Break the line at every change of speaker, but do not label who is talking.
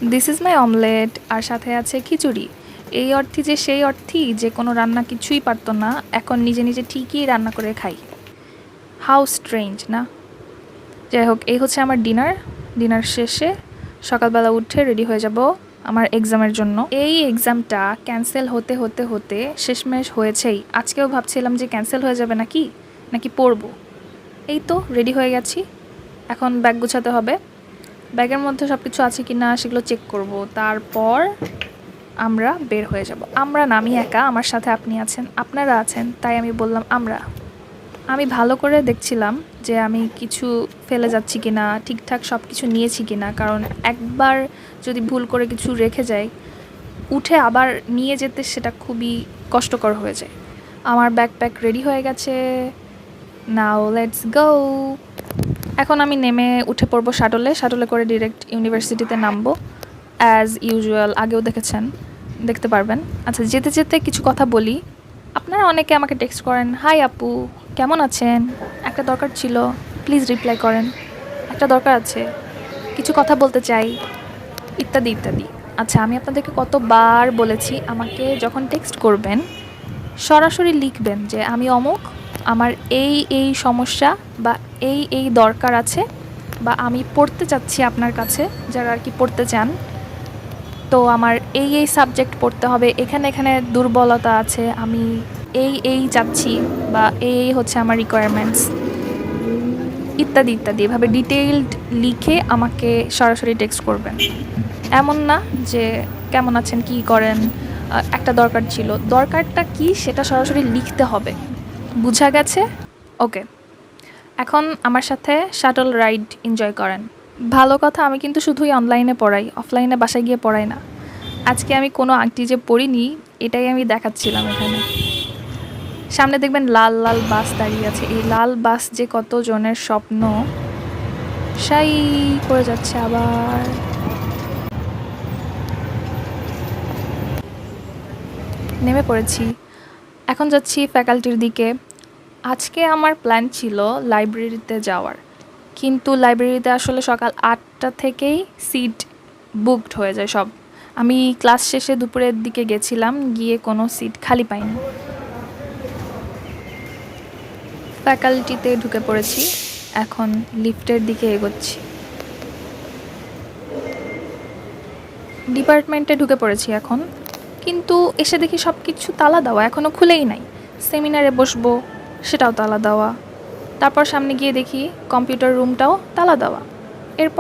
This is my omelette, আর সাথে আছে খিচুড়ি। এই অর্থে যে সেই অর্থেই যে কোনো রান্না কিছুই পারতো না, এখন নিজে নিজে ঠিকই রান্না করে খাই। হাউ স্ট্রেঞ্জ না? যাই হোক, এই হচ্ছে আমার ডিনার। ডিনার শেষে সকালবেলা উঠে রেডি হয়ে যাব আমার এক্সামের জন্য। এই এক্সামটা ক্যান্সেল হতে হতে হতে শেষমেশ হয়েছেই। আজকেও ভাবছিলাম যে ক্যান্সেল হয়ে যাবে নাকি পড়বো। এই তো রেডি হয়ে গেছি, এখন ব্যাগ গুছাতে হবে। ব্যাগের মধ্যে সব কিছু আছে কি না সেগুলো চেক করব, তারপর আমরা বের হয়ে যাব। আমরা না, আমি একা, আমার সাথে আপনি আছেন, আপনারা আছেন, তাই আমি বললাম আমরা। আমি ভালো করে দেখছিলাম যে আমি কিছু ফেলে যাচ্ছি কি না, ঠিকঠাক সব কিছু নিয়েছি কি না, কারণ একবার যদি ভুল করে কিছু রেখে যাই, উঠে আবার নিয়ে যেতে সেটা খুবই কষ্টকর হয়ে যায়। আমার ব্যাকপ্যাক রেডি হয়ে গেছে, নাও লেটস গো। এখন আমি নেমে উঠে পড়বো শাটলে করে ডিরেক্ট ইউনিভার্সিটিতে নামবো। অ্যাজ ইউজুয়াল, আগেও দেখতে পারবেন। আচ্ছা, যেতে যেতে কিছু কথা বলি। আপনারা অনেকে আমাকে টেক্সট করেন, হাই আপু, কেমন আছেন, একটা দরকার ছিল, প্লিজ রিপ্লাই করেন, একটা দরকার আছে, কিছু কথা বলতে চাই, ইত্যাদি ইত্যাদি। আচ্ছা, আমি আপনাদেরকে কতবার বলেছি আমাকে যখন টেক্সট করবেন সরাসরি লিখবেন যে আমি অমুক, আমার এই সমস্যা বা এই দরকার আছে, বা আমি পড়তে চাচ্ছি আপনার কাছে, যারা আর কি পড়তে চান, তো আমার এই সাবজেক্ট পড়তে হবে, এখানে দুর্বলতা আছে, আমি এই চাচ্ছি, বা এই হচ্ছে আমার রিকোয়ারমেন্টস, ইত্যাদি ইত্যাদি। এভাবে ডিটেইলড লিখে আমাকে সরাসরি টেক্সট করবেন। এমন না যে কেমন আছেন, কী করেন, একটা দরকার ছিল, দরকারটা কি সেটা সরাসরি লিখতে হবে। বুঝা গেছে? ওকে, এখন আমার সাথে শাটল রাইড এনজয় করেন। ভালো কথা, আমি কিন্তু শুধুই অনলাইনে পড়াই, অফলাইনে বাসায় গিয়ে পড়াই না। আজকে আমি কোনো আংটি যে পরিনি এটাই আমি দেখাচ্ছিলাম এখানে। সামনে দেখবেন লাল লাল বাস দাঁড়িয়ে আছে, এই লাল বাস যে কত জনের স্বপ্ন, সাই করে যাচ্ছে আবার। নেমে পড়েছি, এখন যাচ্ছি ফ্যাকাল্টির দিকে। আজকে আমার প্ল্যান ছিল লাইব্রেরিতে যাওয়ার, কিন্তু লাইব্রেরিতে আসলে সকাল 8টা থেকেই সিট বুকড হয়ে যায় সব। আমি ক্লাস শেষে দুপুরের দিকে গেছিলাম, গিয়ে কোনো সিট খালি পাইনি। ফ্যাকাল্টিতে ঢুকে পড়েছি, এখন লিফটের দিকে এগোচ্ছি। ডিপার্টমেন্টে ঢুকে পড়েছি এখন, কিন্তু এসে দেখি সব কিছু তালা দেওয়া, এখনও খুলেই নাই। সেমিনারে বসবো, সেটাও তালা দেওয়া। তারপর সামনে গিয়ে দেখি কম্পিউটার রুমটাও তালা দেওয়া। এরপর